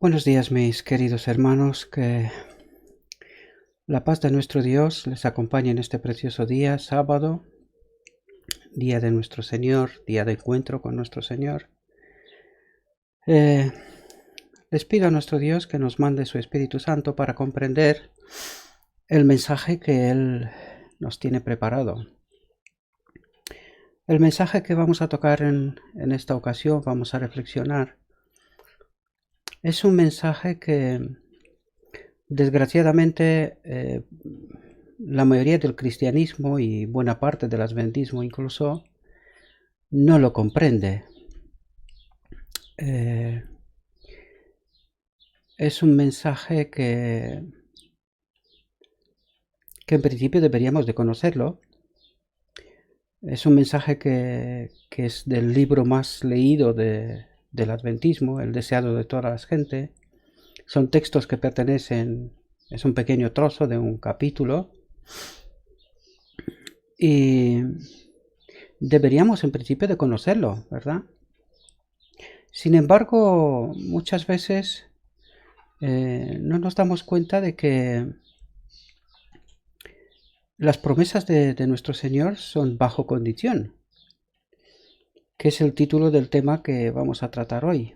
Buenos días, mis queridos hermanos, que la paz de nuestro Dios les acompañe en este precioso día, sábado, día de nuestro Señor, día de encuentro con nuestro Señor. Les pido a nuestro Dios que nos mande su Espíritu Santo para comprender el mensaje que Él nos tiene preparado. El mensaje que vamos a tocar en esta ocasión, vamos a reflexionar, es un mensaje que desgraciadamente la mayoría del cristianismo y buena parte del adventismo incluso no lo comprende. Es un mensaje que en principio deberíamos de conocerlo. Es un mensaje que es del libro más leído del adventismo, el deseado de toda la gente. Son textos que pertenecen, es un pequeño trozo de un capítulo, y deberíamos en principio de conocerlo, ¿verdad? Sin embargo, muchas veces no nos damos cuenta de que las promesas de nuestro Señor son bajo condición, que es el título del tema que vamos a tratar hoy.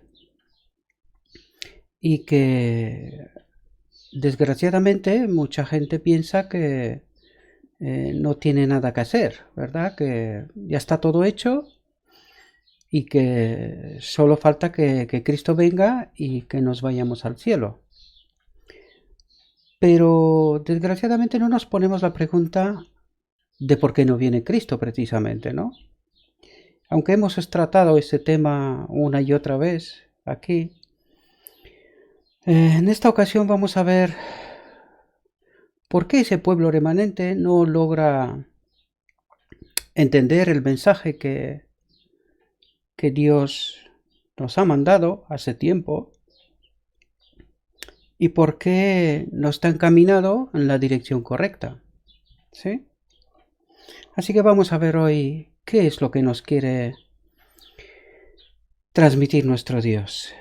Y que desgraciadamente mucha gente piensa que no tiene nada que hacer, ¿verdad? Que ya está todo hecho y que solo falta que Cristo venga y que nos vayamos al cielo. Pero desgraciadamente no nos ponemos la pregunta de por qué no viene Cristo precisamente, ¿no? Aunque hemos tratado este tema una y otra vez aquí, en esta ocasión vamos a ver por qué ese pueblo remanente no logra entender el mensaje que Dios nos ha mandado hace tiempo y por qué no está encaminado en la dirección correcta, ¿sí? Así que vamos a ver hoy qué es lo que nos quiere transmitir nuestro Dios.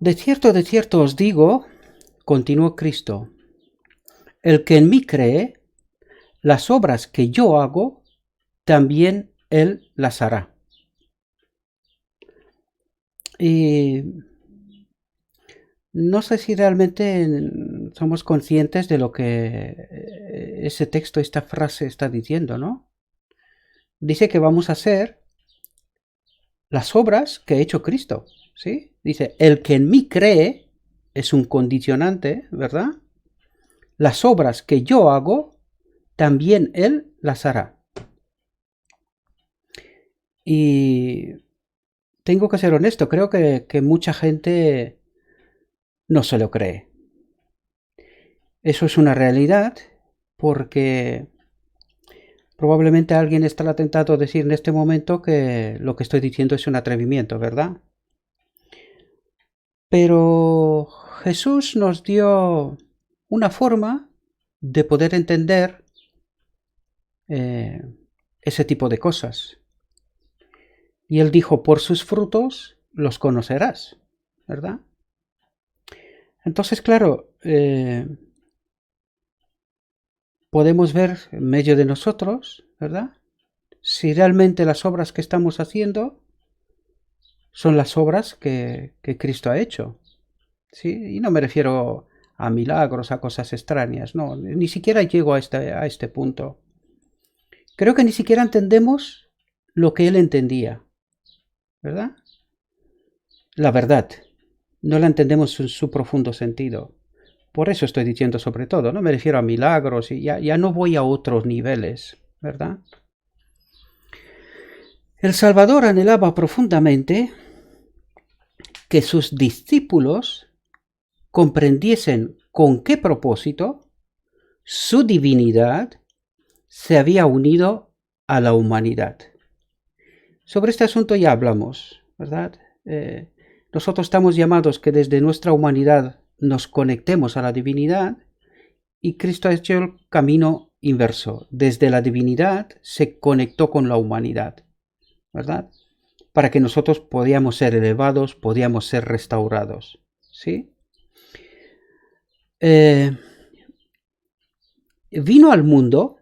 De cierto os digo, continuó Cristo, el que en mí cree, las obras que yo hago, también él las hará. Y no sé si realmente somos conscientes de lo que ese texto, esta frase está diciendo, ¿no? Dice que vamos a hacer las obras que ha hecho Cristo, ¿sí? Dice, el que en mí cree es un condicionante, ¿verdad? Las obras que yo hago, también él las hará. Y tengo que ser honesto, creo que mucha gente no se lo cree. Eso es una realidad porque probablemente alguien estará tentado a decir en este momento que lo que estoy diciendo es un atrevimiento, ¿verdad? Pero Jesús nos dio una forma de poder entender ese tipo de cosas. Y él dijo, por sus frutos los conocerás, ¿verdad? Entonces, claro, podemos ver en medio de nosotros, ¿verdad? Si realmente las obras que estamos haciendo son las obras que Cristo ha hecho, ¿sí? Y no me refiero a milagros, a cosas extrañas, no, ni siquiera llego a este punto. Creo que ni siquiera entendemos lo que él entendía, ¿verdad? La verdad, no la entendemos en su profundo sentido. Por eso estoy diciendo sobre todo, no me refiero a milagros y ya no voy a otros niveles, ¿verdad? El Salvador anhelaba profundamente que sus discípulos comprendiesen con qué propósito su divinidad se había unido a la humanidad. Sobre este asunto ya hablamos, ¿verdad? Nosotros estamos llamados que desde nuestra humanidad nos conectemos a la divinidad y Cristo ha hecho el camino inverso. Desde la divinidad se conectó con la humanidad, ¿verdad? Para que nosotros podíamos ser elevados, podíamos ser restaurados, ¿sí? Vino al mundo,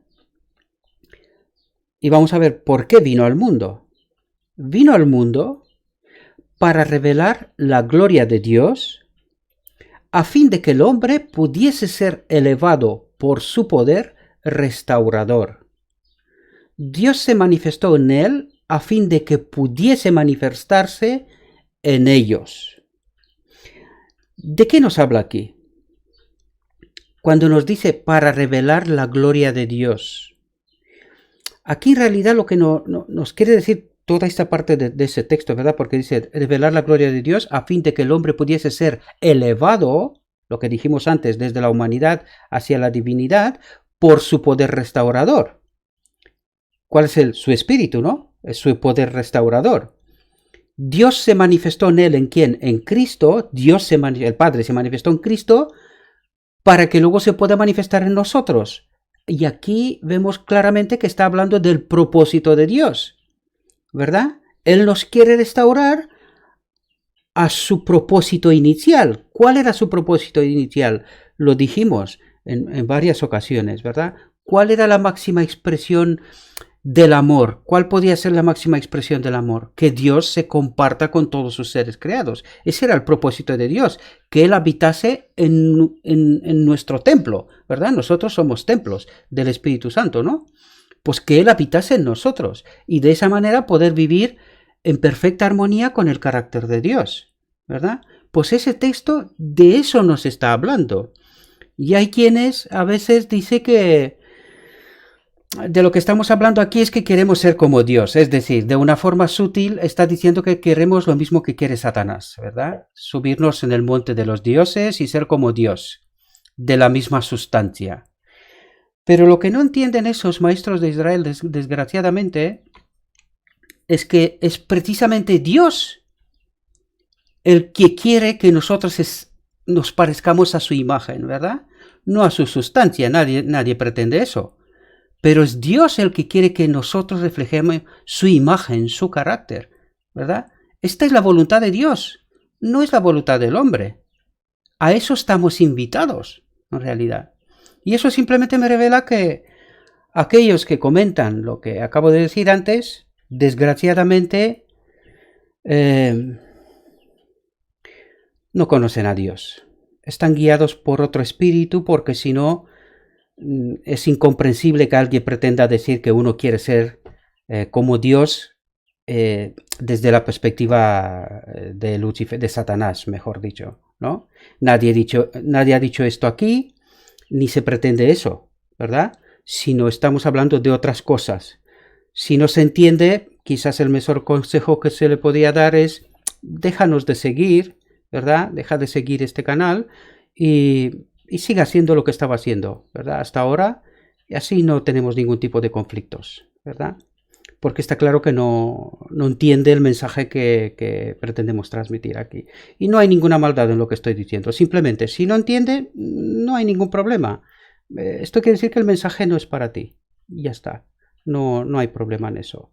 y vamos a ver por qué vino al mundo. Vino al mundo para revelar la gloria de Dios, a fin de que el hombre pudiese ser elevado por su poder restaurador. Dios se manifestó en él a fin de que pudiese manifestarse en ellos. ¿De qué nos habla aquí? Cuando nos dice para revelar la gloria de Dios. Aquí en realidad lo que nos quiere decir toda esta parte de ese texto, ¿verdad? Porque dice revelar la gloria de Dios a fin de que el hombre pudiese ser elevado, lo que dijimos antes, desde la humanidad hacia la divinidad, por su poder restaurador. ¿Cuál es su espíritu, no? Es su poder restaurador. Dios se manifestó en él, ¿en quién? En Cristo. El Padre se manifestó en Cristo para que luego se pueda manifestar en nosotros. Y aquí vemos claramente que está hablando del propósito de Dios, ¿verdad? Él nos quiere restaurar a su propósito inicial. ¿Cuál era su propósito inicial? Lo dijimos en varias ocasiones, ¿verdad? ¿Cuál era la máxima expresión del amor? ¿Cuál podía ser la máxima expresión del amor? Que Dios se comparta con todos sus seres creados. Ese era el propósito de Dios, que Él habitase en nuestro templo, ¿verdad? Nosotros somos templos del Espíritu Santo, ¿no? Pues que Él habitase en nosotros y de esa manera poder vivir en perfecta armonía con el carácter de Dios, ¿verdad? Pues ese texto de eso nos está hablando. Y hay quienes a veces dicen que de lo que estamos hablando aquí es que queremos ser como Dios, es decir, de una forma sutil está diciendo que queremos lo mismo que quiere Satanás, ¿verdad? Subirnos en el monte de los dioses y ser como Dios, de la misma sustancia. Pero lo que no entienden esos maestros de Israel, desgraciadamente, es que es precisamente Dios el que quiere que nosotros nos parezcamos a su imagen, ¿verdad? No a su sustancia, nadie pretende eso. Pero es Dios el que quiere que nosotros reflejemos su imagen, su carácter, ¿verdad? Esta es la voluntad de Dios, no es la voluntad del hombre. A eso estamos invitados, en realidad. Y eso simplemente me revela que aquellos que comentan lo que acabo de decir antes, desgraciadamente, no conocen a Dios. Están guiados por otro espíritu porque si no, es incomprensible que alguien pretenda decir que uno quiere ser como Dios desde la perspectiva de Lucifer, de Satanás, mejor dicho, ¿no? Nadie ha dicho esto aquí, ni se pretende eso, ¿verdad? Sino estamos hablando de otras cosas. Si no se entiende, quizás el mejor consejo que se le podría dar es déjanos de seguir, ¿verdad? Deja de seguir este canal y siga haciendo lo que estaba haciendo, ¿verdad? Hasta ahora, y así no tenemos ningún tipo de conflictos, ¿verdad? Porque está claro que no entiende el mensaje que pretendemos transmitir aquí. Y no hay ninguna maldad en lo que estoy diciendo. Simplemente, si no entiende, no hay ningún problema. Esto quiere decir que el mensaje no es para ti. Y ya está. No hay problema en eso.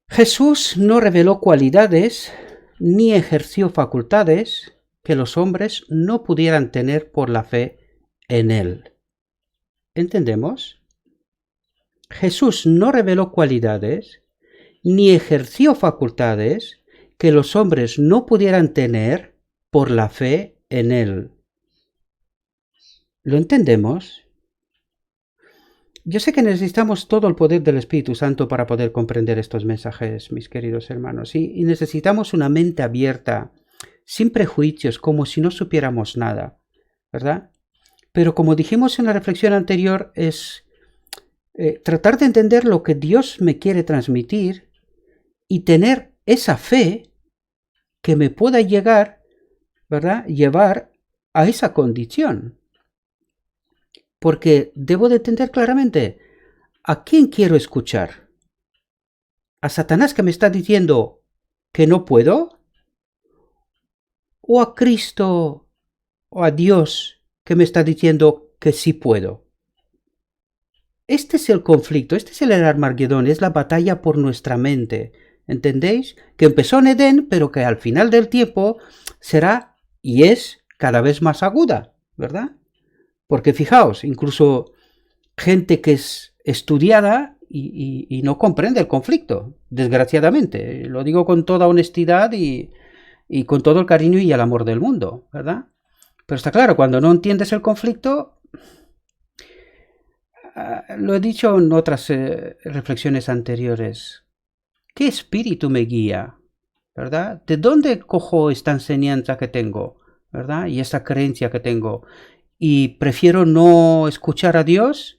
Jesús no reveló cualidades ni ejerció facultades que los hombres no pudieran tener por la fe en él. ¿Entendemos? Jesús no reveló cualidades ni ejerció facultades que los hombres no pudieran tener por la fe en él. ¿Lo entendemos? Yo sé que necesitamos todo el poder del Espíritu Santo para poder comprender estos mensajes, mis queridos hermanos, y necesitamos una mente abierta, sin prejuicios, como si no supiéramos nada, ¿verdad? Pero como dijimos en la reflexión anterior, es tratar de entender lo que Dios me quiere transmitir y tener esa fe que me pueda llegar, ¿verdad? Llevar a esa condición. Porque debo de entender claramente a quién quiero escuchar. ¿A Satanás que me está diciendo que no puedo? ¿O a Cristo o a Dios que me está diciendo que sí puedo? Este es el conflicto, este es el Armagedón, es la batalla por nuestra mente. ¿Entendéis? Que empezó en Edén, pero que al final del tiempo será y es cada vez más aguda, ¿verdad? Porque fijaos, incluso gente que es estudiada y no comprende el conflicto, desgraciadamente. Lo digo con toda honestidad y con todo el cariño y el amor del mundo, ¿verdad? Pero está claro, cuando no entiendes el conflicto, lo he dicho en otras reflexiones anteriores, ¿qué espíritu me guía? ¿Verdad? ¿De dónde cojo esta enseñanza que tengo? ¿Verdad? Y esta creencia que tengo. Y prefiero no escuchar a Dios,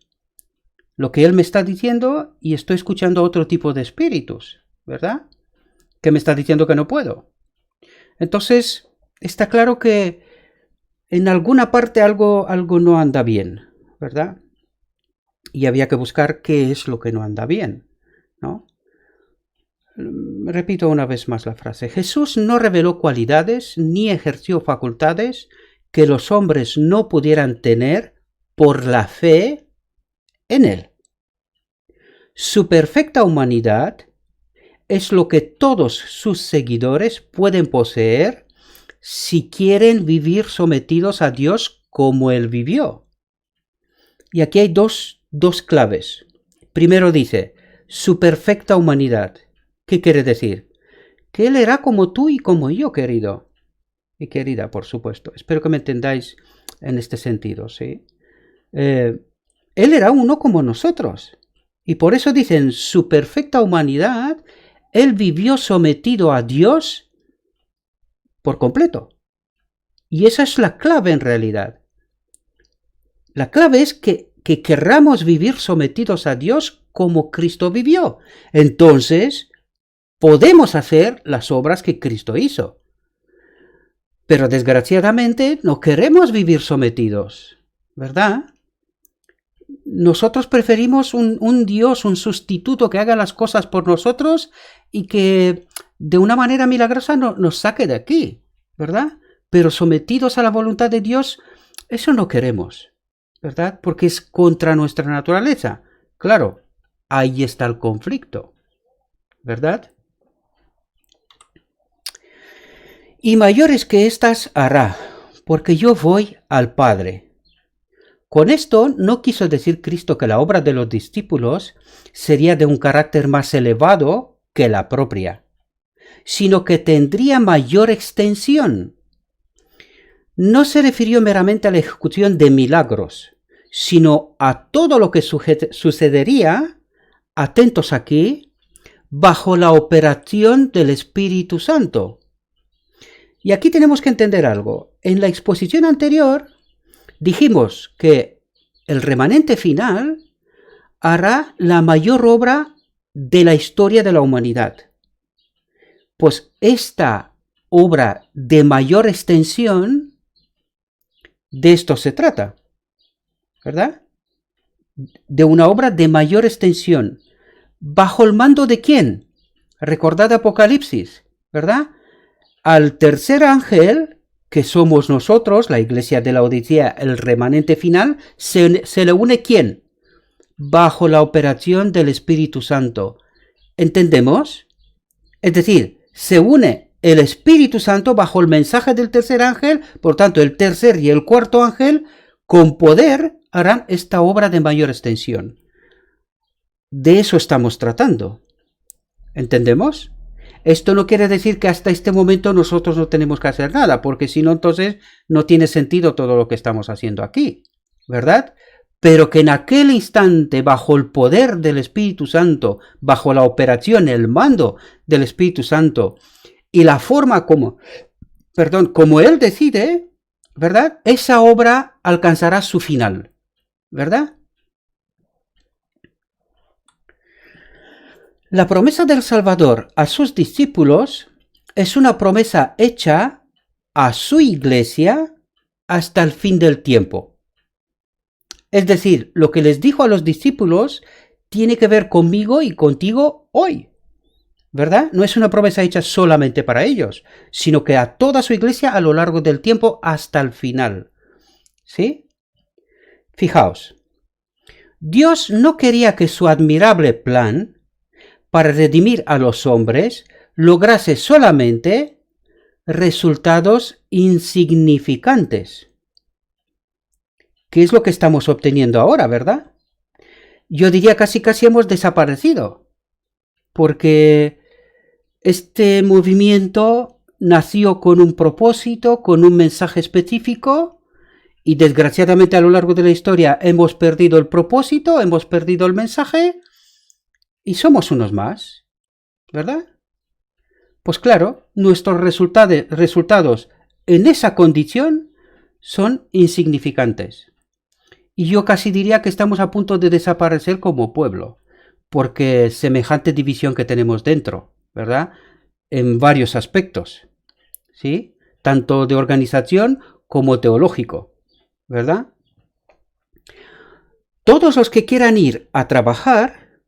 lo que Él me está diciendo, y estoy escuchando otro tipo de espíritus, ¿verdad? Que me está diciendo que no puedo. Entonces, está claro que en alguna parte algo no anda bien, ¿verdad? Y había que buscar qué es lo que no anda bien, ¿no? Repito una vez más la frase. Jesús no reveló cualidades ni ejerció facultades que los hombres no pudieran tener por la fe en Él. Su perfecta humanidad es lo que todos sus seguidores pueden poseer si quieren vivir sometidos a Dios como Él vivió. Y aquí hay dos claves. Primero dice, su perfecta humanidad. ¿Qué quiere decir? Que Él era como tú y como yo, querido. Y querida, por supuesto. Espero que me entendáis en este sentido, ¿sí? Él era uno como nosotros. Y por eso dicen, su perfecta humanidad, Él vivió sometido a Dios por completo. Y esa es la clave en realidad. La clave es que querramos vivir sometidos a Dios como Cristo vivió. Entonces, podemos hacer las obras que Cristo hizo. Pero desgraciadamente no queremos vivir sometidos, ¿verdad? Nosotros preferimos un Dios, un sustituto que haga las cosas por nosotros y que de una manera milagrosa nos saque de aquí, ¿verdad? Pero sometidos a la voluntad de Dios, eso no queremos, ¿verdad? Porque es contra nuestra naturaleza. Claro, ahí está el conflicto, ¿verdad? Y mayores que éstas hará, porque yo voy al Padre. Con esto no quiso decir Cristo que la obra de los discípulos sería de un carácter más elevado que la propia, sino que tendría mayor extensión. No se refirió meramente a la ejecución de milagros, sino a todo lo que sucedería, atentos aquí, bajo la operación del Espíritu Santo. Y aquí tenemos que entender algo. En la exposición anterior dijimos que el remanente final hará la mayor obra de la historia de la humanidad. Pues esta obra de mayor extensión, de esto se trata, ¿verdad? De una obra de mayor extensión. ¿Bajo el mando de quién? Recordad Apocalipsis, ¿verdad? Al tercer ángel, que somos nosotros, la iglesia de la Odisea, el remanente final, se le une ¿quién? Bajo la operación del Espíritu Santo. ¿Entendemos? Es decir, se une el Espíritu Santo bajo el mensaje del tercer ángel, por tanto el tercer y el cuarto ángel con poder harán esta obra de mayor extensión. De eso estamos tratando. ¿Entendemos? Esto no quiere decir que hasta este momento nosotros no tenemos que hacer nada, porque si no, entonces no tiene sentido todo lo que estamos haciendo aquí, ¿verdad? Pero que en aquel instante, bajo el poder del Espíritu Santo, bajo la operación, el mando del Espíritu Santo, y la forma como Él decide, ¿verdad? Esa obra alcanzará su final, ¿verdad? La promesa del Salvador a sus discípulos es una promesa hecha a su iglesia hasta el fin del tiempo. Es decir, lo que les dijo a los discípulos tiene que ver conmigo y contigo hoy, ¿verdad? No es una promesa hecha solamente para ellos, sino que a toda su iglesia a lo largo del tiempo hasta el final. ¿Sí? Fijaos, Dios no quería que su admirable plan para redimir a los hombres lograse solamente resultados insignificantes. ¿Qué es lo que estamos obteniendo ahora, verdad? Yo diría casi hemos desaparecido, porque este movimiento nació con un propósito, con un mensaje específico, y desgraciadamente a lo largo de la historia hemos perdido el propósito, hemos perdido el mensaje, y somos unos más, ¿verdad? Pues claro, nuestros resultados en esa condición son insignificantes. Y yo casi diría que estamos a punto de desaparecer como pueblo, porque semejante división que tenemos dentro, ¿verdad? En varios aspectos, ¿sí? Tanto de organización como teológico, ¿verdad? Todos los que quieran ir a trabajar,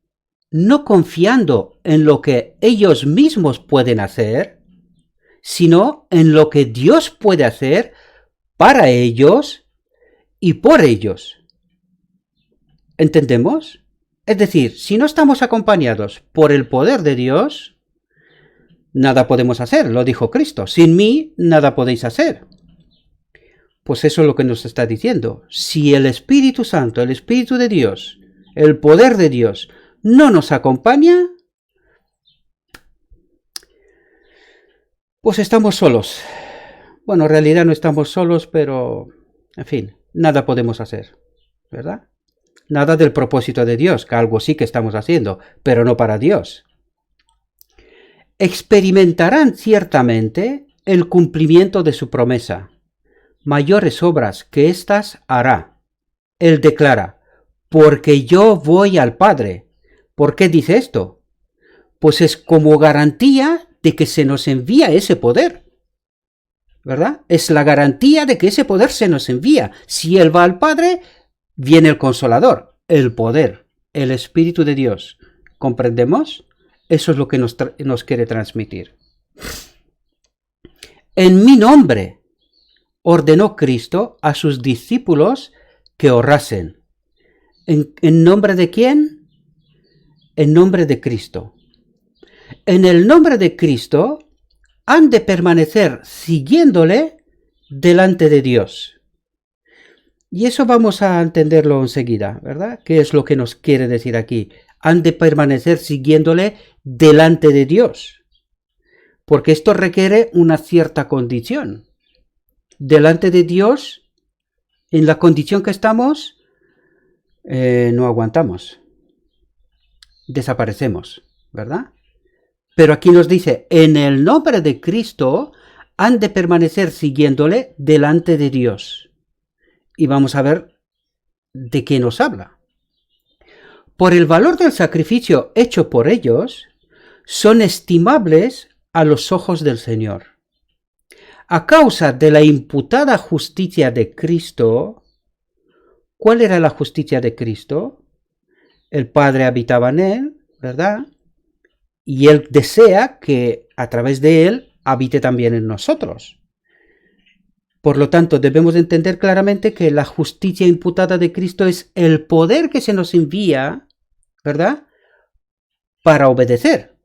no confiando en lo que ellos mismos pueden hacer, sino en lo que Dios puede hacer para ellos y por ellos. ¿Entendemos? Es decir, si no estamos acompañados por el poder de Dios, nada podemos hacer, lo dijo Cristo. Sin mí, nada podéis hacer. Pues eso es lo que nos está diciendo. Si el Espíritu Santo, el Espíritu de Dios, el poder de Dios, no nos acompaña, pues estamos solos. Bueno, en realidad no estamos solos, pero, en fin, nada podemos hacer, ¿verdad? Nada del propósito de Dios, que algo sí que estamos haciendo, pero no para Dios. Experimentarán ciertamente el cumplimiento de su promesa. Mayores obras que éstas hará. Él declara, porque yo voy al Padre. ¿Por qué dice esto? Pues es como garantía de que se nos envía ese poder, ¿verdad? Es la garantía de que ese poder se nos envía. Si Él va al Padre, viene el Consolador, el poder, el Espíritu de Dios. ¿Comprendemos? Eso es lo que nos quiere transmitir. En mi nombre ordenó Cristo a sus discípulos que orasen. ¿En nombre de quién? En nombre de Cristo. En el nombre de Cristo han de permanecer siguiéndole delante de Dios. Y eso vamos a entenderlo enseguida, ¿verdad? ¿Qué es lo que nos quiere decir aquí? Han de permanecer siguiéndole delante de Dios. Porque esto requiere una cierta condición. Delante de Dios, en la condición que estamos, no aguantamos. Desaparecemos, ¿verdad? Pero aquí nos dice, en el nombre de Cristo han de permanecer siguiéndole delante de Dios. Y vamos a ver de qué nos habla. Por el valor del sacrificio hecho por ellos, son estimables a los ojos del Señor. A causa de la imputada justicia de Cristo, ¿cuál era la justicia de Cristo? El Padre habitaba en él, ¿verdad? Y Él desea que a través de Él habite también en nosotros. Por lo tanto, debemos entender claramente que la justicia imputada de Cristo es el poder que se nos envía, ¿verdad? Para obedecer.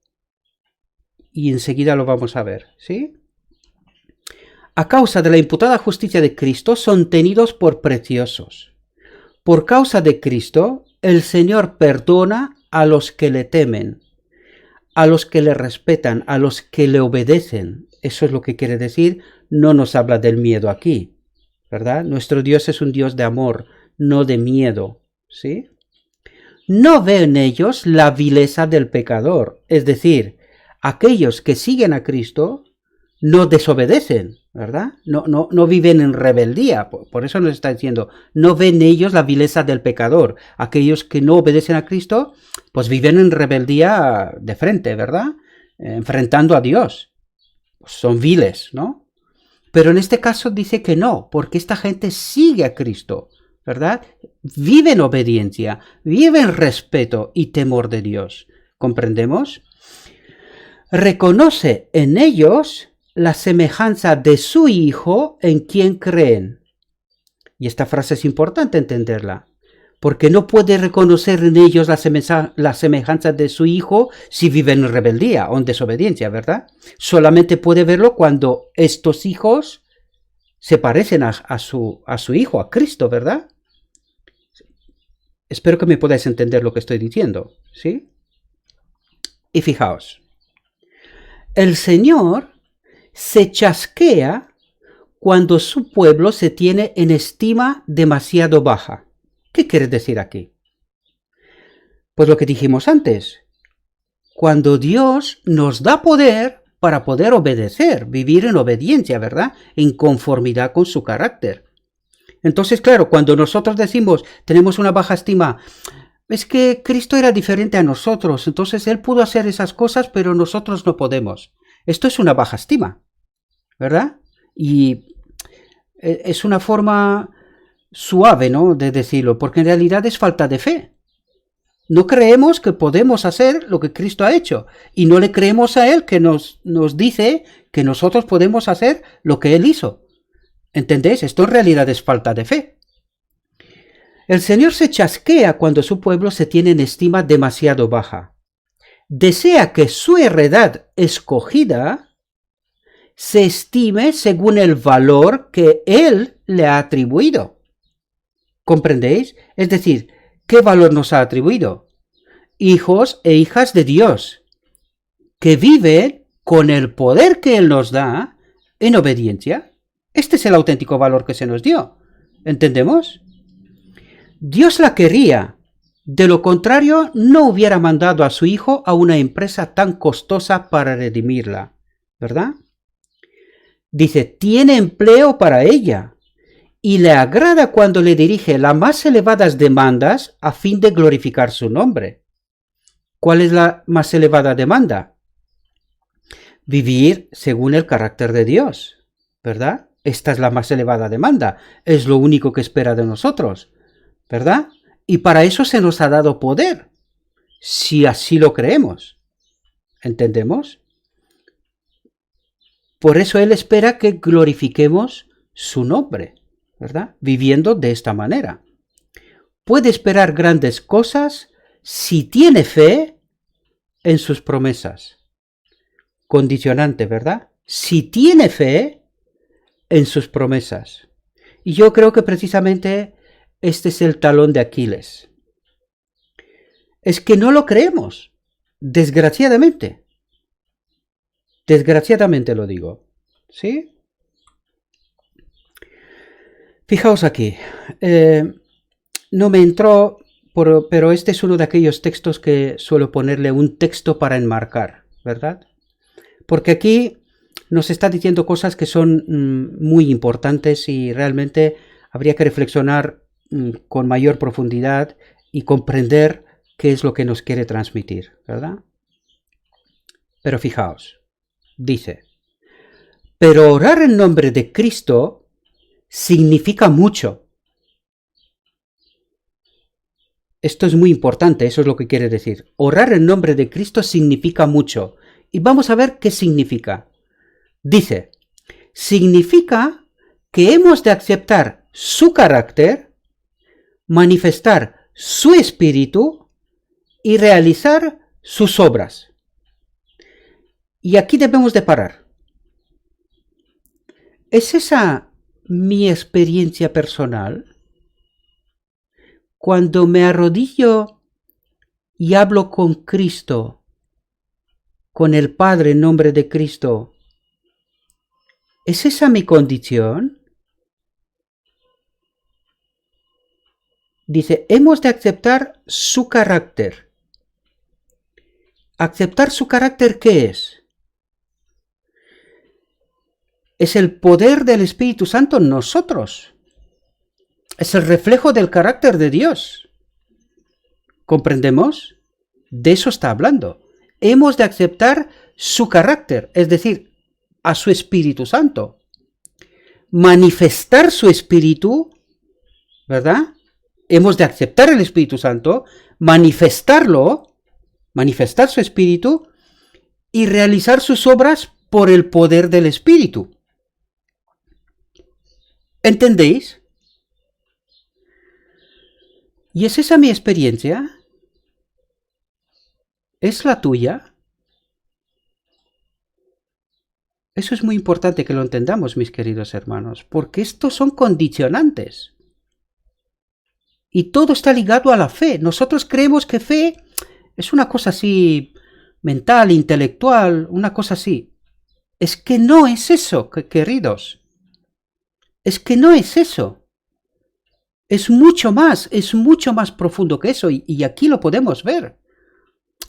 Y enseguida lo vamos a ver, ¿sí? A causa de la imputada justicia de Cristo son tenidos por preciosos. Por causa de Cristo, el Señor perdona a los que le temen, a los que le respetan, a los que le obedecen. Eso es lo que quiere decir, no nos habla del miedo aquí, ¿verdad? Nuestro Dios es un Dios de amor, no de miedo, ¿sí? No ve en ellos la vileza del pecador, es decir, aquellos que siguen a Cristo no desobedecen, ¿verdad? No viven en rebeldía, por eso nos está diciendo, no ven ellos la vileza del pecador. Aquellos que no obedecen a Cristo, pues viven en rebeldía de frente, ¿verdad? Enfrentando a Dios. Pues son viles, ¿no? Pero en este caso dice que no, porque esta gente sigue a Cristo, ¿verdad? Vive en obediencia, vive en respeto y temor de Dios. ¿Comprendemos? Reconoce en ellos la semejanza de su Hijo en quien creen. Y esta frase es importante entenderla, porque no puede reconocer en ellos la semejanza de su hijo si viven en rebeldía o en desobediencia, ¿verdad? Solamente puede verlo cuando estos hijos se parecen a su hijo, a Cristo, ¿verdad? Espero que me podáis entender lo que estoy diciendo, ¿sí? Y fijaos, el Señor se chasquea cuando su pueblo se tiene en estima demasiado baja. ¿Qué quiere decir aquí? Pues lo que dijimos antes. Cuando Dios nos da poder para poder obedecer, vivir en obediencia, ¿verdad? En conformidad con su carácter. Entonces, claro, cuando nosotros decimos, tenemos una baja estima, es que Cristo era diferente a nosotros, entonces Él pudo hacer esas cosas, pero nosotros no podemos. Esto es una baja estima, ¿verdad? Y es una forma suave, ¿no?, de decirlo, porque en realidad es falta de fe. No creemos que podemos hacer lo que Cristo ha hecho, y no le creemos a Él que nos dice que nosotros podemos hacer lo que Él hizo. ¿Entendéis? Esto en realidad es falta de fe. El Señor se chasquea cuando su pueblo se tiene en estima demasiado baja. Desea que su heredad escogida se estime según el valor que Él le ha atribuido. ¿Comprendéis? Es decir, ¿qué valor nos ha atribuido? Hijos e hijas de Dios, que viven con el poder que Él nos da en obediencia. Este es el auténtico valor que se nos dio. ¿Entendemos? Dios la quería. De lo contrario, no hubiera mandado a su hijo a una empresa tan costosa para redimirla. ¿Verdad? Dice, tiene empleo para ella y le agrada cuando le dirige las más elevadas demandas a fin de glorificar su nombre. ¿Cuál es la más elevada demanda? Vivir según el carácter de Dios, ¿verdad? Esta es la más elevada demanda, es lo único que espera de nosotros, ¿verdad? Y para eso se nos ha dado poder, si así lo creemos. ¿Entendemos? Por eso Él espera que glorifiquemos su nombre, ¿verdad? Viviendo de esta manera. Puede esperar grandes cosas si tiene fe en sus promesas. Condicionante, ¿verdad? Si tiene fe en sus promesas. Y yo creo que precisamente este es el talón de Aquiles. Es que no lo creemos, desgraciadamente. Desgraciadamente lo digo, ¿sí? Fijaos aquí, no me entró, pero este es uno de aquellos textos que suelo ponerle un texto para enmarcar, ¿verdad? Porque aquí nos está diciendo cosas que son muy importantes y realmente habría que reflexionar con mayor profundidad y comprender qué es lo que nos quiere transmitir, ¿verdad? Pero fijaos, dice, pero orar en nombre de Cristo significa mucho. Esto es muy importante, eso es lo que quiere decir. Orar en nombre de Cristo significa mucho. Y vamos a ver qué significa. Dice, significa que hemos de aceptar su carácter, manifestar su espíritu y realizar sus obras. Y aquí debemos de parar. ¿Es esa mi experiencia personal? Cuando me arrodillo y hablo con Cristo, con el Padre en nombre de Cristo, ¿es esa mi condición? Dice, hemos de aceptar su carácter. ¿Aceptar su carácter qué es? Es el poder del Espíritu Santo en nosotros. Es el reflejo del carácter de Dios. ¿Comprendemos? De eso está hablando. Hemos de aceptar su carácter, es decir, a su Espíritu Santo. Manifestar su Espíritu, ¿verdad? Hemos de aceptar el Espíritu Santo, manifestarlo, manifestar su Espíritu y realizar sus obras por el poder del Espíritu. ¿Entendéis? ¿Y es esa mi experiencia? ¿Es la tuya? Eso es muy importante que lo entendamos, mis queridos hermanos, porque estos son condicionantes. Y todo está ligado a la fe. Nosotros creemos que fe es una cosa así mental, intelectual, una cosa así. Es que no es eso, queridos. Es que no es eso. Es mucho más profundo que eso. Y aquí lo podemos ver.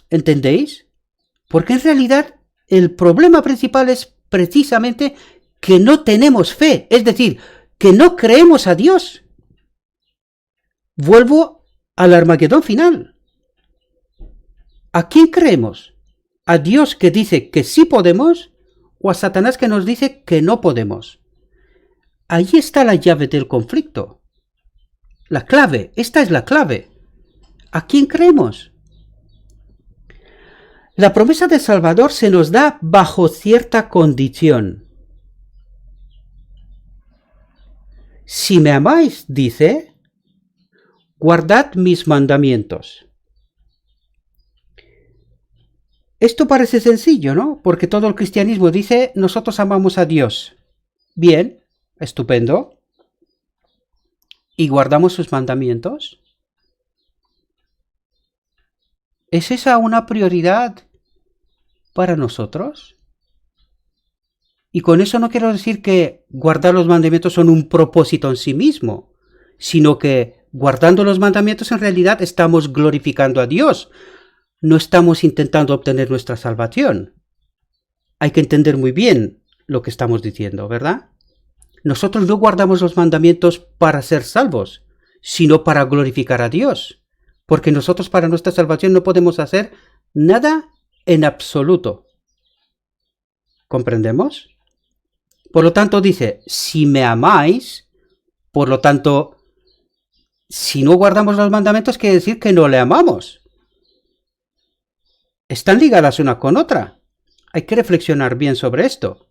¿Entendéis? Porque en realidad el problema principal es precisamente que no tenemos fe. Es decir, que no creemos a Dios. Vuelvo al Armagedón final. ¿A quién creemos? ¿A Dios que dice que sí podemos o a Satanás que nos dice que no podemos? Ahí está la llave del conflicto. La clave, esta es la clave. ¿A quién creemos? La promesa del Salvador se nos da bajo cierta condición. Si me amáis, dice, guardad mis mandamientos. Esto parece sencillo, ¿no? Porque todo el cristianismo dice, nosotros amamos a Dios. Bien, estupendo. ¿Y guardamos sus mandamientos? ¿Es esa una prioridad para nosotros? Y con eso no quiero decir que guardar los mandamientos son un propósito en sí mismo, sino que guardando los mandamientos en realidad estamos glorificando a Dios. No estamos intentando obtener nuestra salvación. Hay que entender muy bien lo que estamos diciendo, ¿verdad? Nosotros no guardamos los mandamientos para ser salvos, sino para glorificar a Dios. Porque nosotros para nuestra salvación no podemos hacer nada en absoluto. ¿Comprendemos? Por lo tanto dice, si me amáis, por lo tanto, si no guardamos los mandamientos quiere decir que no le amamos. Están ligadas una con otra. Hay que reflexionar bien sobre esto.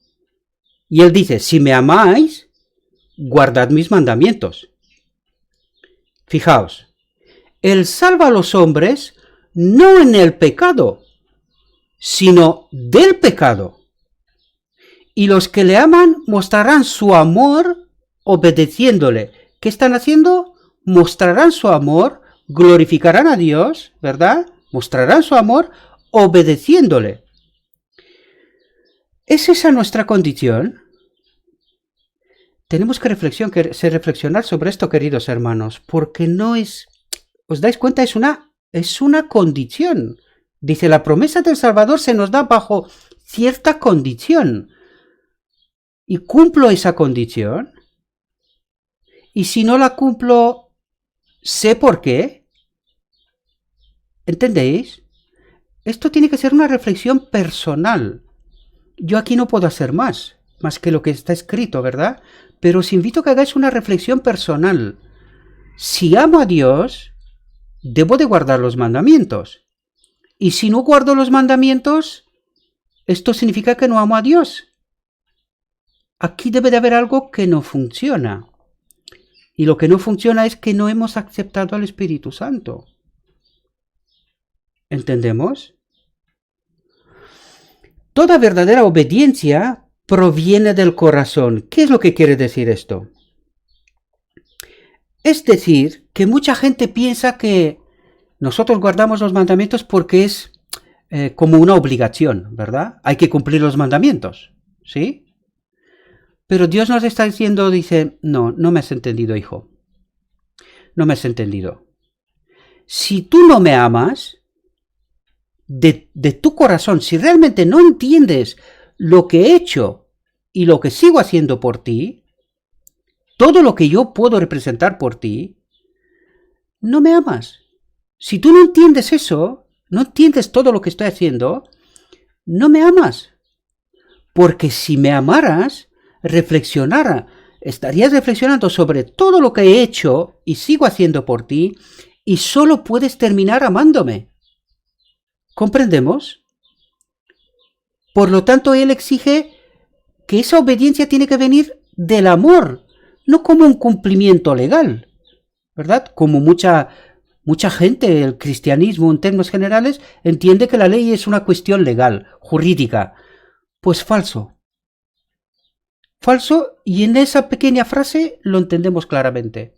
Y él dice, si me amáis, guardad mis mandamientos. Fijaos, él salva a los hombres no en el pecado, sino del pecado. Y los que le aman mostrarán su amor obedeciéndole. ¿Qué están haciendo? Mostrarán su amor, glorificarán a Dios, ¿verdad? Mostrarán su amor obedeciéndole. ¿Es esa nuestra condición? Tenemos que reflexionar sobre esto, queridos hermanos, porque no es... ¿Os dais cuenta? Es una condición. Dice, la promesa del Salvador se nos da bajo cierta condición. ¿Y cumplo esa condición? Y si no la cumplo, ¿sé por qué? ¿Entendéis? Esto tiene que ser una reflexión personal. Yo aquí no puedo hacer más que lo que está escrito, ¿verdad? Pero os invito a que hagáis una reflexión personal. Si amo a Dios, debo de guardar los mandamientos. Y si no guardo los mandamientos, esto significa que no amo a Dios. Aquí debe de haber algo que no funciona. Y lo que no funciona es que no hemos aceptado al Espíritu Santo. ¿Entendemos? Toda verdadera obediencia proviene del corazón. ¿Qué es lo que quiere decir esto? Es decir, que mucha gente piensa que nosotros guardamos los mandamientos porque es como una obligación, ¿verdad? Hay que cumplir los mandamientos, ¿sí? Pero Dios nos está diciendo, dice, no me has entendido, hijo. No me has entendido. Si tú no me amas, de tu corazón, si realmente no entiendes lo que he hecho y lo que sigo haciendo por ti, todo lo que yo puedo representar por ti, no me amas. Si tú no entiendes eso, no entiendes todo lo que estoy haciendo, no me amas. Porque si me amaras, estarías reflexionando sobre todo lo que he hecho y sigo haciendo por ti, y solo puedes terminar amándome. ¿Comprendemos? Por lo tanto, él exige que esa obediencia tiene que venir del amor, no como un cumplimiento legal, ¿verdad? Como mucha Mucha gente, el cristianismo en términos generales, entiende que la ley es una cuestión legal, jurídica. Pues falso. Falso, y en esa pequeña frase lo entendemos claramente.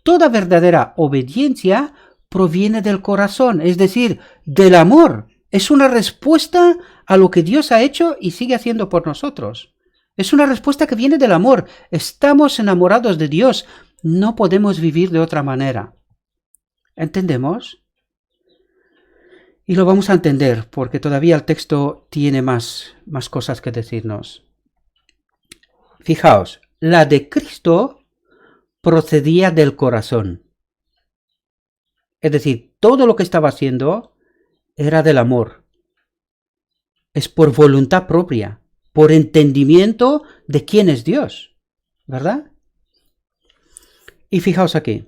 Toda verdadera obediencia proviene del corazón, es decir, del amor. Es una respuesta a lo que Dios ha hecho y sigue haciendo por nosotros. Es una respuesta que viene del amor. Estamos enamorados de Dios. No podemos vivir de otra manera. ¿Entendemos? Y lo vamos a entender porque todavía el texto tiene más cosas que decirnos. Fijaos, la de Cristo procedía del corazón. Es decir, todo lo que estaba haciendo era del amor. Es por voluntad propia, por entendimiento de quién es Dios, ¿verdad? Y fijaos aquí.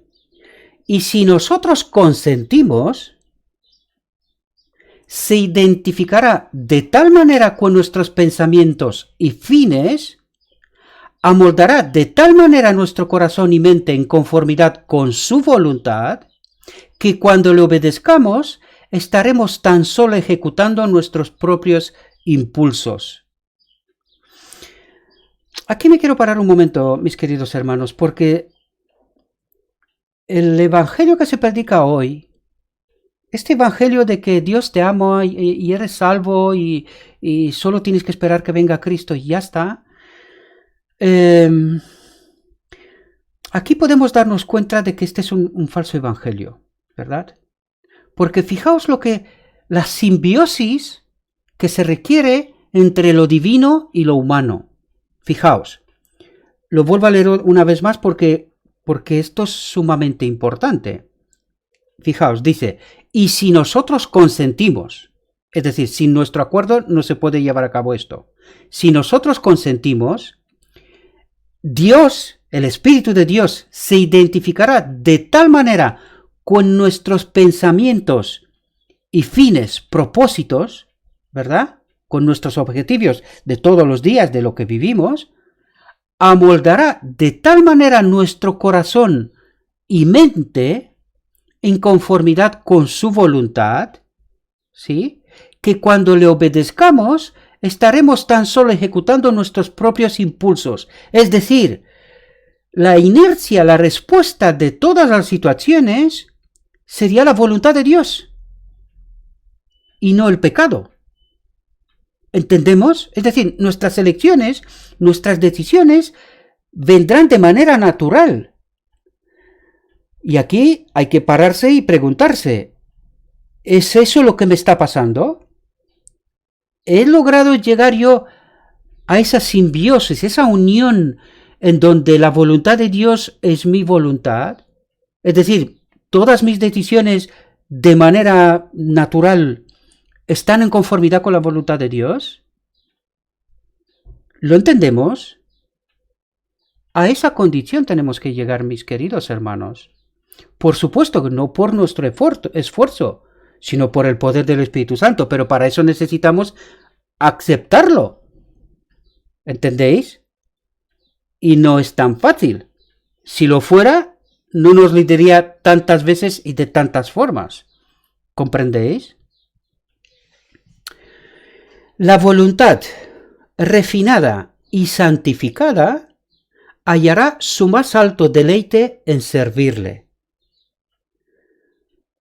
Y si nosotros consentimos, se identificará de tal manera con nuestros pensamientos y fines, amoldará de tal manera nuestro corazón y mente en conformidad con su voluntad, que cuando le obedezcamos, estaremos tan solo ejecutando nuestros propios impulsos. Aquí me quiero parar un momento, mis queridos hermanos, porque el evangelio que se predica hoy, este evangelio de que Dios te ama y eres salvo y solo tienes que esperar que venga Cristo y ya está, aquí podemos darnos cuenta de que este es un falso evangelio, ¿verdad? Porque fijaos la simbiosis que se requiere entre lo divino y lo humano. Fijaos, lo vuelvo a leer una vez más porque esto es sumamente importante. Fijaos, dice, y si nosotros consentimos, es decir, sin nuestro acuerdo no se puede llevar a cabo esto. Si nosotros consentimos, Dios, el Espíritu de Dios, se identificará de tal manera con nuestros pensamientos y fines, propósitos, ¿verdad? Con nuestros objetivos de todos los días, de lo que vivimos, amoldará de tal manera nuestro corazón y mente en conformidad con su voluntad, ¿sí? Que cuando le obedezcamos, estaremos tan solo ejecutando nuestros propios impulsos. Es decir, la inercia, la respuesta de todas las situaciones sería la voluntad de Dios y no el pecado. ¿Entendemos? Es decir, nuestras elecciones, nuestras decisiones vendrán de manera natural. Y aquí hay que pararse y preguntarse, ¿es eso lo que me está pasando? ¿He logrado llegar yo a esa simbiosis, esa unión en donde la voluntad de Dios es mi voluntad? Es decir, todas mis decisiones de manera natural están en conformidad con la voluntad de Dios. ¿Lo entendemos? A esa condición tenemos que llegar, mis queridos hermanos. Por supuesto que no por nuestro esfuerzo, sino por el poder del Espíritu Santo, pero para eso necesitamos aceptarlo. ¿Entendéis? Y no es tan fácil. Si lo fuera, no nos lo diría tantas veces y de tantas formas. ¿Comprendéis? La voluntad refinada y santificada hallará su más alto deleite en servirle.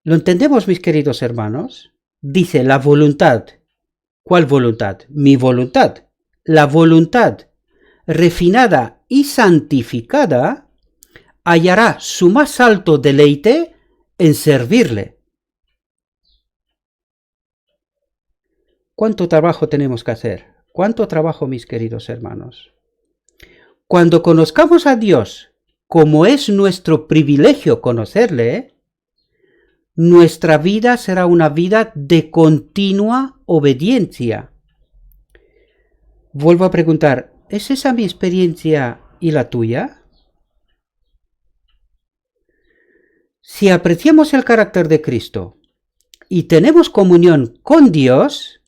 ¿Lo entendemos, mis queridos hermanos? Dice la voluntad. ¿Cuál voluntad? Mi voluntad. La voluntad refinada y santificada hallará su más alto deleite en servirle. ¿Cuánto trabajo tenemos que hacer? ¿Cuánto trabajo, mis queridos hermanos? Cuando conozcamos a Dios, como es nuestro privilegio conocerle, nuestra vida será una vida de continua obediencia. Vuelvo a preguntar, ¿es esa mi experiencia y la tuya? Si apreciamos el carácter de Cristo y tenemos comunión con Dios,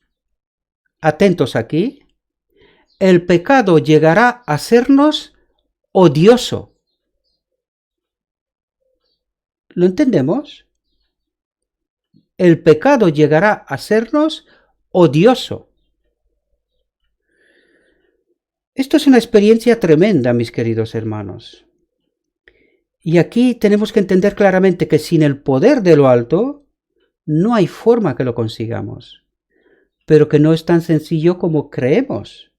atentos aquí, el pecado llegará a sernos odioso. ¿Lo entendemos? el pecado llegará a sernos odioso. Esto es una experiencia tremenda, mis queridos hermanos. Y aquí tenemos que entender claramente que sin el poder de lo alto, no hay forma que lo consigamos. Pero que no es tan sencillo como creemos.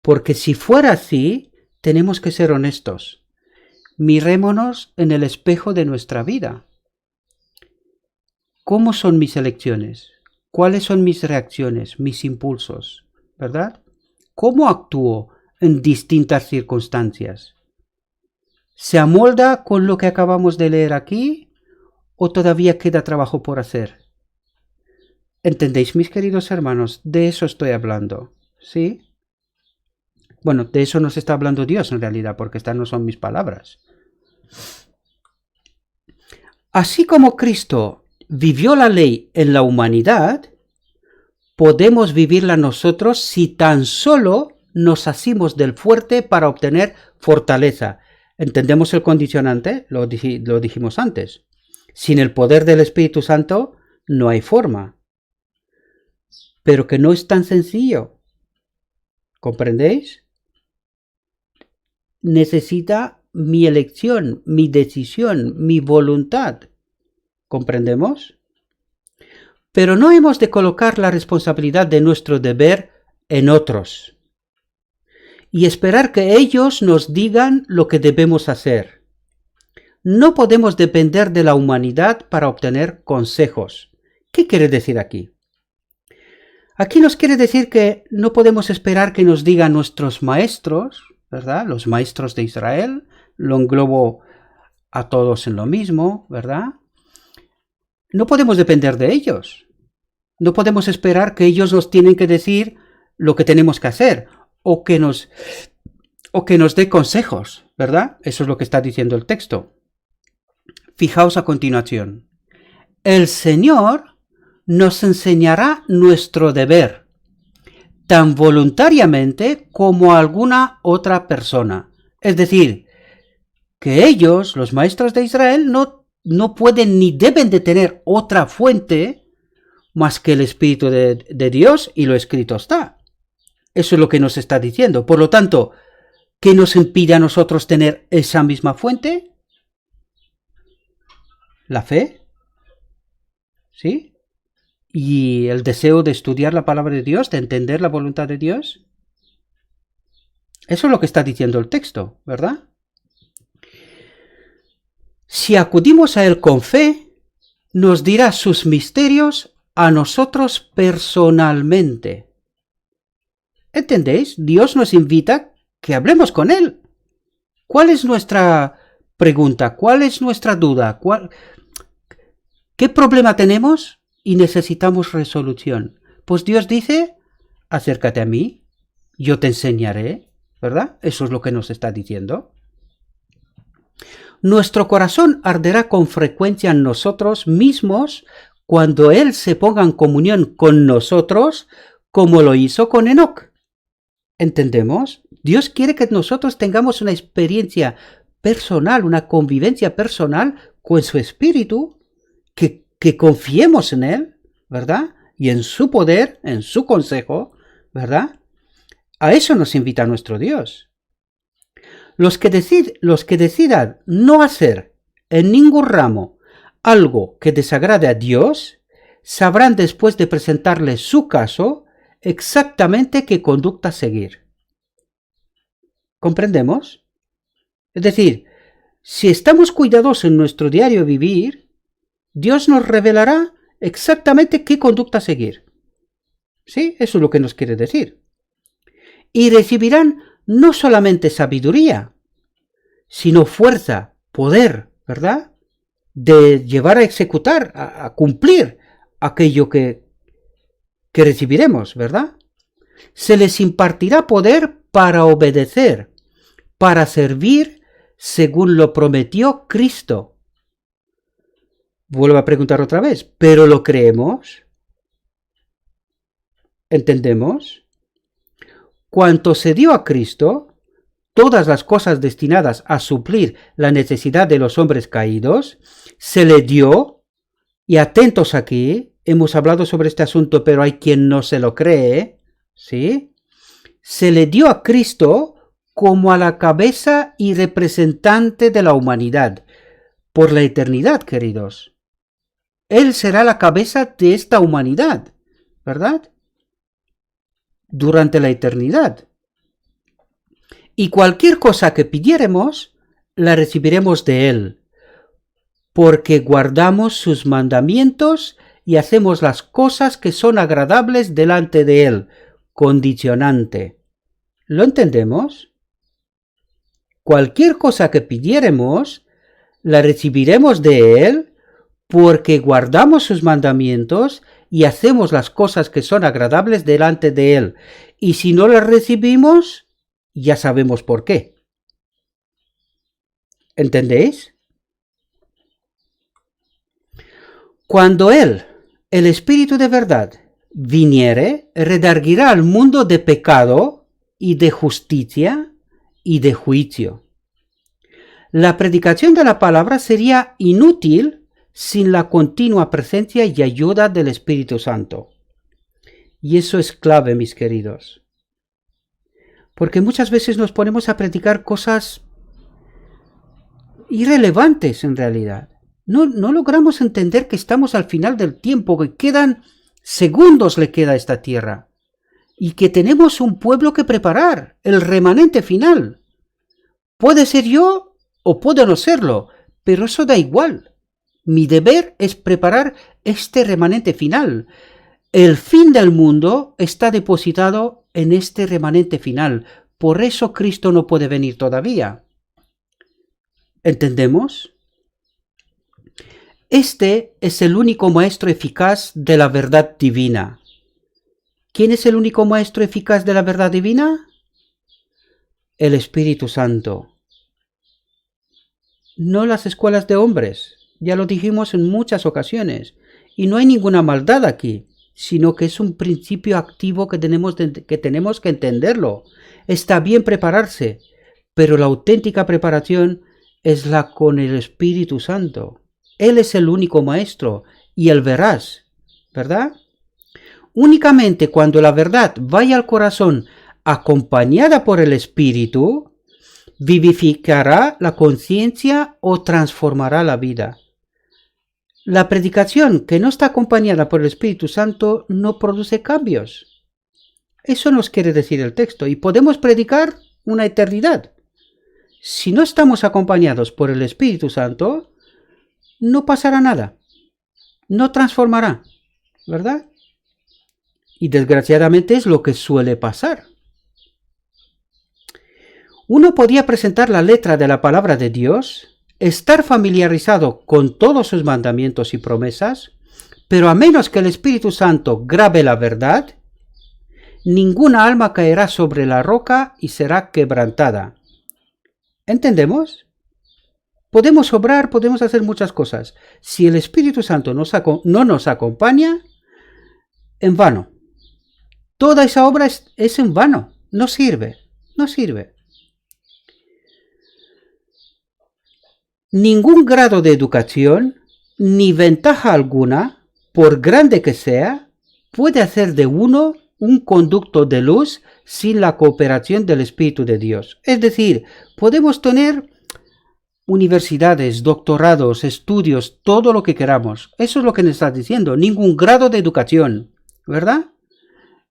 Porque si fuera así, tenemos que ser honestos. Mirémonos en el espejo de nuestra vida. ¿Cómo son mis elecciones? ¿Cuáles son mis reacciones, mis impulsos? ¿Verdad? ¿Cómo actúo en distintas circunstancias? ¿Se amolda con lo que acabamos de leer aquí o todavía queda trabajo por hacer? ¿Entendéis, mis queridos hermanos? De eso estoy hablando, ¿sí? Bueno, de eso nos está hablando Dios en realidad, porque estas no son mis palabras. Así como Cristo vivió la ley en la humanidad, podemos vivirla nosotros si tan solo nos asimos del fuerte para obtener fortaleza. ¿Entendemos el condicionante? Lo dijimos antes. Sin el poder del Espíritu Santo no hay forma. Pero que no es tan sencillo. ¿Comprendéis? Necesita mi elección, mi decisión, mi voluntad. ¿Comprendemos? Pero no hemos de colocar la responsabilidad de nuestro deber en otros y esperar que ellos nos digan lo que debemos hacer. No podemos depender de la humanidad para obtener consejos. ¿Qué quiere decir aquí? Aquí nos quiere decir que no podemos esperar que nos digan nuestros maestros, ¿verdad? Los maestros de Israel, lo englobo a todos en lo mismo, ¿verdad? No podemos depender de ellos. No podemos esperar que ellos nos tienen que decir lo que tenemos que hacer o que nos dé consejos, ¿verdad? Eso es lo que está diciendo el texto. Fijaos a continuación. El Señor nos enseñará nuestro deber, tan voluntariamente como alguna otra persona. Es decir, que ellos, los maestros de Israel, no pueden ni deben de tener otra fuente más que el Espíritu de Dios, y lo escrito está. Eso es lo que nos está diciendo. Por lo tanto, ¿qué nos impide a nosotros tener esa misma fuente? La fe, ¿sí? Y el deseo de estudiar la palabra de Dios, de entender la voluntad de Dios. Eso es lo que está diciendo el texto, ¿verdad? Si acudimos a Él con fe, nos dirá sus misterios a nosotros personalmente. ¿Entendéis? Dios nos invita que hablemos con Él. ¿Cuál es nuestra pregunta? ¿Cuál es nuestra duda? ¿Qué problema tenemos y necesitamos resolución? Pues Dios dice, acércate a mí, yo te enseñaré, ¿verdad? Eso es lo que nos está diciendo. Nuestro corazón arderá con frecuencia en nosotros mismos cuando Él se ponga en comunión con nosotros, como lo hizo con Enoc. ¿Entendemos? Dios quiere que nosotros tengamos una experiencia personal, una convivencia personal con su Espíritu, que confiemos en Él, ¿verdad? Y en su poder, en su consejo, ¿verdad? A eso nos invita nuestro Dios. Los que decidan no hacer en ningún ramo algo que desagrade a Dios, sabrán después de presentarle su caso exactamente qué conducta seguir. ¿Comprendemos? Es decir, si estamos cuidadosos en nuestro diario vivir, Dios nos revelará exactamente qué conducta seguir. ¿Sí? Eso es lo que nos quiere decir. Y recibirán no solamente sabiduría, sino fuerza, poder, ¿verdad? De llevar a ejecutar, a cumplir aquello que recibiremos, ¿verdad? Se les impartirá poder para obedecer, para servir según lo prometió Cristo. Vuelvo a preguntar otra vez, ¿pero lo creemos? ¿Entendemos? Cuanto se dio a Cristo, todas las cosas destinadas a suplir la necesidad de los hombres caídos, se le dio Y atentos aquí, hemos hablado sobre este asunto, pero hay quien no se lo cree, ¿sí? Se le dio a Cristo como a la cabeza y representante de la humanidad, por la eternidad, queridos. Él será la cabeza de esta humanidad, ¿verdad? Durante la eternidad. Y cualquier cosa que pidiéremos, la recibiremos de Él, porque guardamos sus mandamientos y hacemos las cosas que son agradables delante de Él. Condicionante. ¿Lo entendemos? Cualquier cosa que pidiéremos, la recibiremos de Él, porque guardamos sus mandamientos y hacemos las cosas que son agradables delante de Él. Y si no las recibimos, ya sabemos por qué. ¿Entendéis? Cuando Él, el Espíritu de verdad, viniere, redarguirá al mundo de pecado y de justicia y de juicio. La predicación de la palabra sería inútil sin la continua presencia y ayuda del Espíritu Santo. Y eso es clave, mis queridos. Porque muchas veces nos ponemos a predicar cosas irrelevantes en realidad. No logramos entender que estamos al final del tiempo, que quedan segundos le queda a esta tierra. Y que tenemos un pueblo que preparar, el remanente final. Puede ser yo o puedo no serlo, pero eso da igual. Mi deber es preparar este remanente final. El fin del mundo está depositado en este remanente final. Por eso Cristo no puede venir todavía. ¿Entendemos? Este es el único maestro eficaz de la verdad divina. ¿Quién es el único maestro eficaz de la verdad divina? El Espíritu Santo. No las escuelas de hombres. Ya lo dijimos en muchas ocasiones. Y no hay ninguna maldad aquí, sino que es un principio activo que tenemos que entenderlo. Está bien prepararse, pero la auténtica preparación es la con el Espíritu Santo. Él es el único maestro y el veraz, ¿verdad? Únicamente cuando la verdad vaya al corazón acompañada por el Espíritu, vivificará la conciencia o transformará la vida. La predicación que no está acompañada por el Espíritu Santo no produce cambios. Eso nos quiere decir el texto, y podemos predicar una eternidad. Si no estamos acompañados por el Espíritu Santo, no pasará nada, no transformará, ¿verdad? Y desgraciadamente es lo que suele pasar. Uno podía presentar la letra de la palabra de Dios, estar familiarizado con todos sus mandamientos y promesas, pero a menos que el Espíritu Santo grabe la verdad, ninguna alma caerá sobre la roca y será quebrantada. ¿Entendemos? Podemos obrar, podemos hacer muchas cosas. Si el Espíritu Santo no nos acompaña, en vano. Toda esa obra es en vano. No sirve. No sirve. Ningún grado de educación, ni ventaja alguna, por grande que sea, puede hacer de uno un conducto de luz sin la cooperación del Espíritu de Dios. Es decir, podemos tener universidades, doctorados, estudios, todo lo que queramos. Eso es lo que nos está diciendo. Ningún grado de educación, ¿verdad?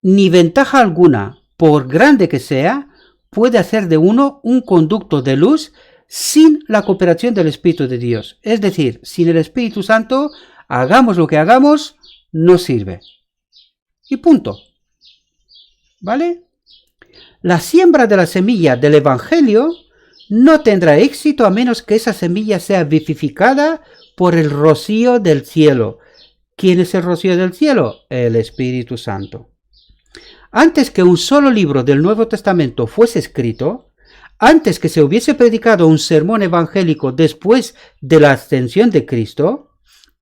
Ni ventaja alguna, por grande que sea, puede hacer de uno un conducto de luz sin la cooperación del Espíritu de Dios. Es decir, sin el Espíritu Santo, hagamos lo que hagamos, no sirve. Y punto. ¿Vale? La siembra de la semilla del Evangelio no tendrá éxito a menos que esa semilla sea vivificada por el rocío del cielo. ¿Quién es el rocío del cielo? El Espíritu Santo. Antes que un solo libro del Nuevo Testamento fuese escrito, antes que se hubiese predicado un sermón evangélico después de la ascensión de Cristo,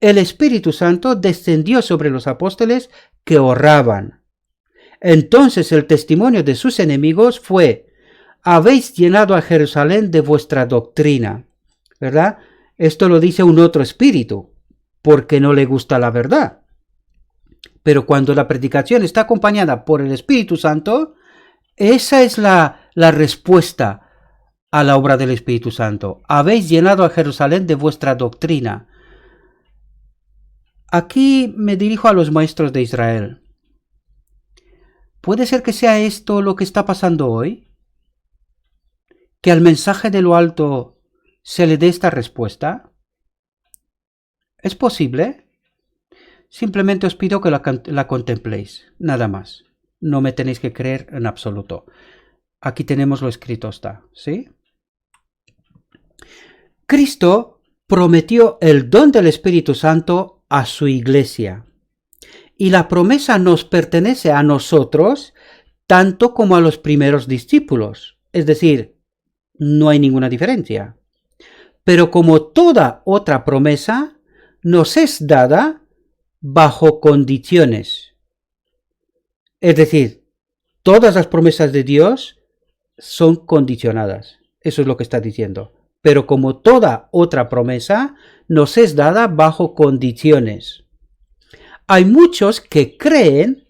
el Espíritu Santo descendió sobre los apóstoles que oraban. Entonces el testimonio de sus enemigos fue: habéis llenado a Jerusalén de vuestra doctrina, ¿verdad? Esto lo dice un otro espíritu, porque no le gusta la verdad. Pero cuando la predicación está acompañada por el Espíritu Santo, esa es la respuesta a la obra del Espíritu Santo. Habéis llenado a Jerusalén de vuestra doctrina. Aquí me dirijo a los maestros de Israel. ¿Puede ser que sea esto lo que está pasando hoy? ¿Que al mensaje de lo alto se le dé esta respuesta? ¿Es posible? Simplemente os pido que la contempléis, nada más. No me tenéis que creer en absoluto. Aquí tenemos lo escrito está, ¿sí? Cristo prometió el don del Espíritu Santo a su iglesia. Y la promesa nos pertenece a nosotros tanto como a los primeros discípulos. Es decir, no hay ninguna diferencia. Pero como toda otra promesa, nos es dada bajo condiciones. Es decir, todas las promesas de Dios son condicionadas. Eso es lo que está diciendo. Pero como toda otra promesa, nos es dada bajo condiciones. Hay muchos que creen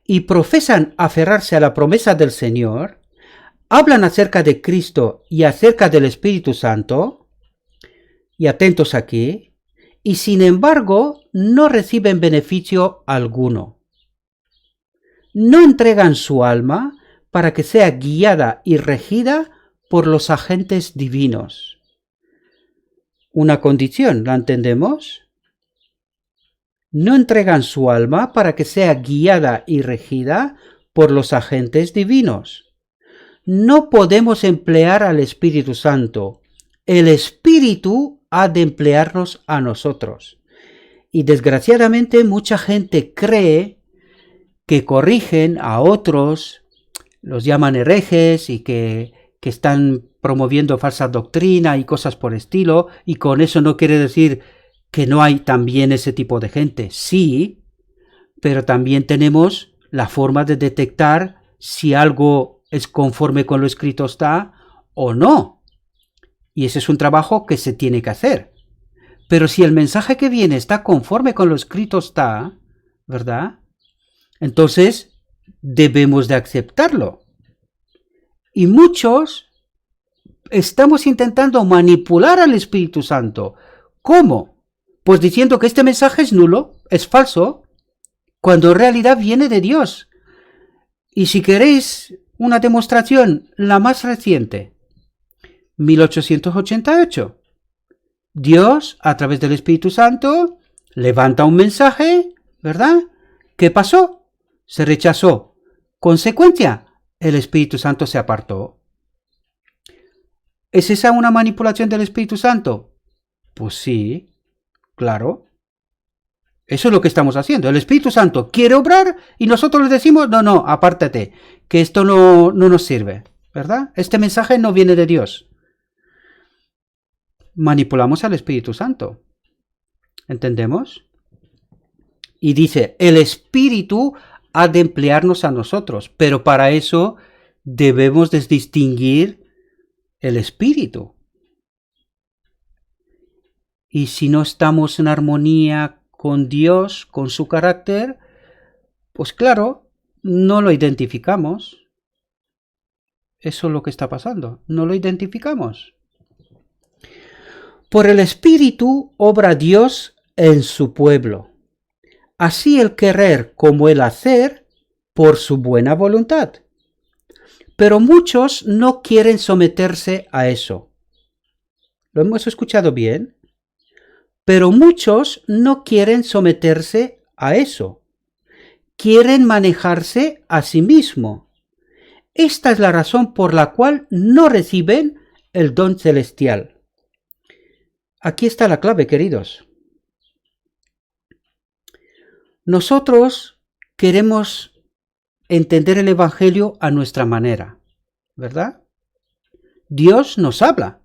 y profesan aferrarse a la promesa del Señor, hablan acerca de Cristo y acerca del Espíritu Santo, y atentos aquí, y sin embargo no reciben beneficio alguno. No entregan su alma para que sea guiada y regida por los agentes divinos. Una condición, ¿la entendemos? No entregan su alma para que sea guiada y regida por los agentes divinos. No podemos emplear al Espíritu Santo. El Espíritu ha de emplearnos a nosotros. Y desgraciadamente mucha gente cree que corrigen a otros, los llaman herejes y que están promoviendo falsa doctrina y cosas por estilo, y con eso no quiere decir que no hay también ese tipo de gente. Sí, pero también tenemos la forma de detectar si algo es conforme con lo escrito está o no. Y ese es un trabajo que se tiene que hacer. Pero si el mensaje que viene está conforme con lo escrito está, ¿verdad? Entonces debemos de aceptarlo. Y muchos estamos intentando manipular al Espíritu Santo. ¿Cómo? Pues diciendo que este mensaje es nulo, es falso, cuando en realidad viene de Dios. Y si queréis una demostración, la más reciente, 1888. Dios, a través del Espíritu Santo, levanta un mensaje, ¿verdad? ¿Qué pasó? Se rechazó. Consecuencia, el Espíritu Santo se apartó. ¿Es esa una manipulación del Espíritu Santo? Pues sí. Claro, eso es lo que estamos haciendo. El Espíritu Santo quiere obrar y nosotros le decimos, no, apártate, que esto no nos sirve, ¿verdad? Este mensaje no viene de Dios. Manipulamos al Espíritu Santo. ¿Entendemos? Y dice, el Espíritu ha de emplearnos a nosotros, pero para eso debemos de distinguir el Espíritu. Y si no estamos en armonía con Dios, con su carácter, pues claro, no lo identificamos. Eso es lo que está pasando. No lo identificamos. Por el Espíritu obra Dios en su pueblo. Así el querer como el hacer por su buena voluntad. Pero muchos no quieren someterse a eso. ¿Lo hemos escuchado bien? Pero muchos no quieren someterse a eso. Quieren manejarse a sí mismo. Esta es la razón por la cual no reciben el don celestial. Aquí está la clave, queridos. Nosotros queremos entender el Evangelio a nuestra manera, ¿verdad? Dios nos habla.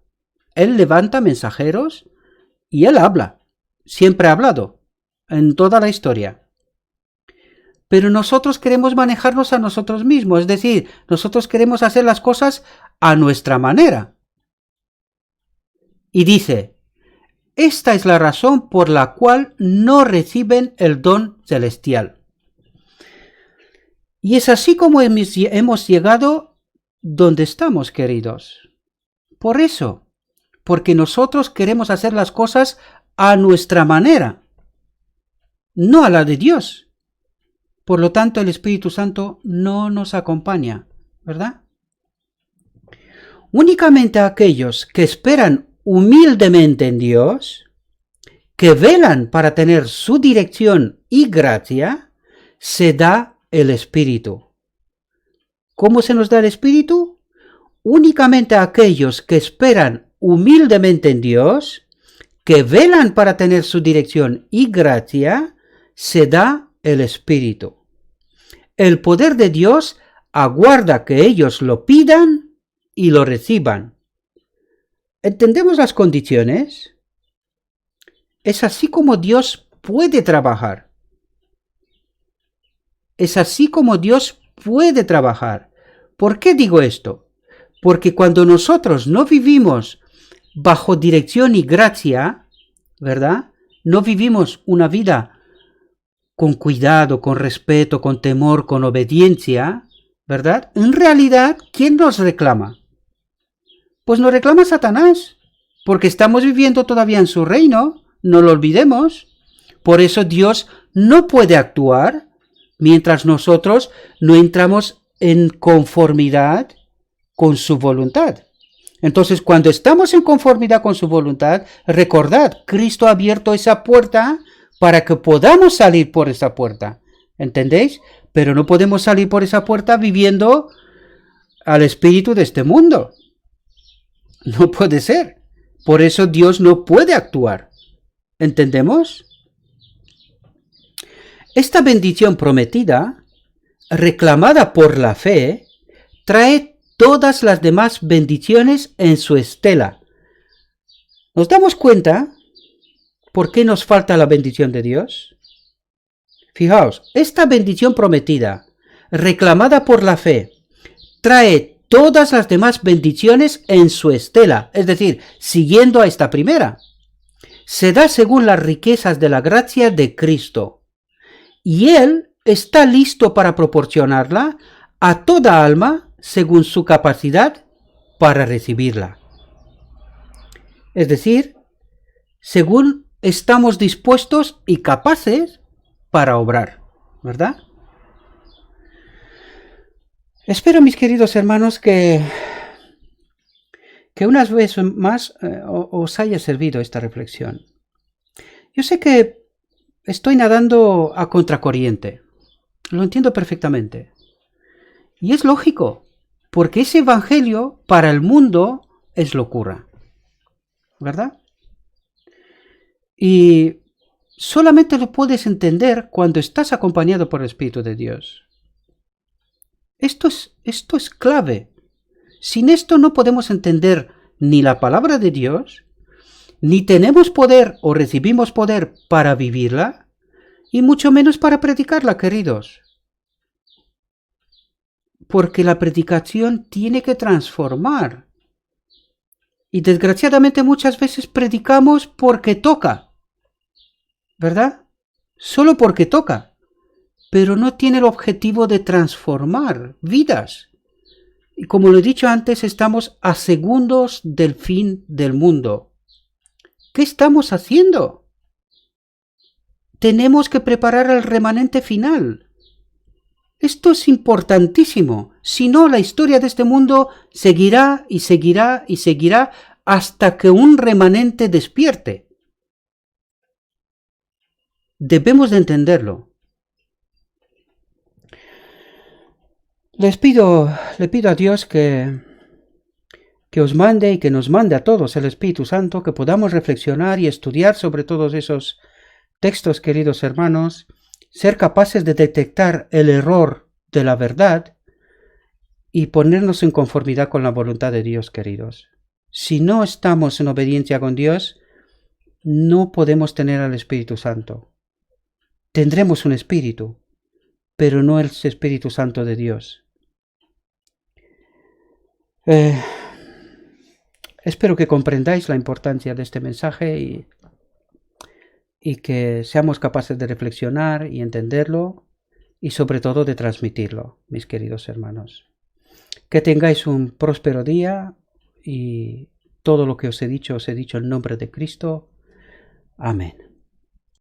Él levanta mensajeros y Él habla. Siempre ha hablado. En toda la historia. Pero nosotros queremos manejarnos a nosotros mismos. Es decir, nosotros queremos hacer las cosas a nuestra manera. Y dice, Esta es la razón por la cual no reciben el don celestial. Y es así como hemos llegado donde estamos, queridos. Por eso, porque nosotros queremos hacer las cosas a nuestra manera, no a la de Dios. Por lo tanto, el Espíritu Santo no nos acompaña, ¿verdad? Únicamente aquellos que esperan humildemente en Dios, que velan para tener su dirección y gracia, se da el Espíritu. ¿Cómo se nos da el Espíritu? Únicamente a aquellos que esperan humildemente en Dios, que velan para tener su dirección y gracia, se da el Espíritu. El poder de Dios aguarda que ellos lo pidan y lo reciban. ¿Entendemos las condiciones? Es así como Dios puede trabajar. Es así como Dios puede trabajar. ¿Por qué digo esto? Porque cuando nosotros no vivimos bajo dirección y gracia, ¿verdad? No vivimos una vida con cuidado, con respeto, con temor, con obediencia, ¿verdad? En realidad, ¿quién nos reclama? Pues nos reclama Satanás, porque estamos viviendo todavía en su reino, no lo olvidemos. Por eso Dios no puede actuar mientras nosotros no entramos en conformidad con su voluntad. Entonces, cuando estamos en conformidad con su voluntad, recordad, Cristo ha abierto esa puerta para que podamos salir por esa puerta. ¿Entendéis? Pero no podemos salir por esa puerta viviendo al espíritu de este mundo. No puede ser. Por eso Dios no puede actuar. ¿Entendemos? Esta bendición prometida, reclamada por la fe, trae todas las demás bendiciones en su estela. ¿Nos damos cuenta por qué nos falta la bendición de Dios? Fijaos, esta bendición prometida, reclamada por la fe, trae todas las demás bendiciones en su estela, es decir, siguiendo a esta primera. Se da según las riquezas de la gracia de Cristo, y Él está listo para proporcionarla a toda alma según su capacidad para recibirla. Es decir, según estamos dispuestos y capaces para obrar, ¿verdad? Espero, mis queridos hermanos, que unas veces más os haya servido esta reflexión. Yo sé que estoy nadando a contracorriente, lo entiendo perfectamente. Y es lógico, porque ese evangelio para el mundo es locura, ¿verdad? Y solamente lo puedes entender cuando estás acompañado por el Espíritu de Dios. Esto es clave. Sin esto no podemos entender ni la palabra de Dios, ni tenemos poder o recibimos poder para vivirla, y mucho menos para predicarla, queridos. Porque la predicación tiene que transformar. Y desgraciadamente muchas veces predicamos porque toca, ¿verdad? Solo porque toca, pero no tiene el objetivo de transformar vidas. Y como lo he dicho antes, estamos a segundos del fin del mundo. ¿Qué estamos haciendo? Tenemos que preparar el remanente final. Esto es importantísimo. Si no, la historia de este mundo seguirá y seguirá y seguirá hasta que un remanente despierte. Debemos de entenderlo. Le pido a Dios que os mande y que nos mande a todos el Espíritu Santo, que podamos reflexionar y estudiar sobre todos esos textos, queridos hermanos, ser capaces de detectar el error de la verdad y ponernos en conformidad con la voluntad de Dios, queridos. Si no estamos en obediencia con Dios, no podemos tener al Espíritu Santo. Tendremos un espíritu, pero no el Espíritu Santo de Dios. Espero que comprendáis la importancia de este mensaje y y que seamos capaces de reflexionar y entenderlo y sobre todo de transmitirlo, mis queridos hermanos. Que tengáis un próspero día y todo lo que os he dicho en nombre de Cristo. Amén.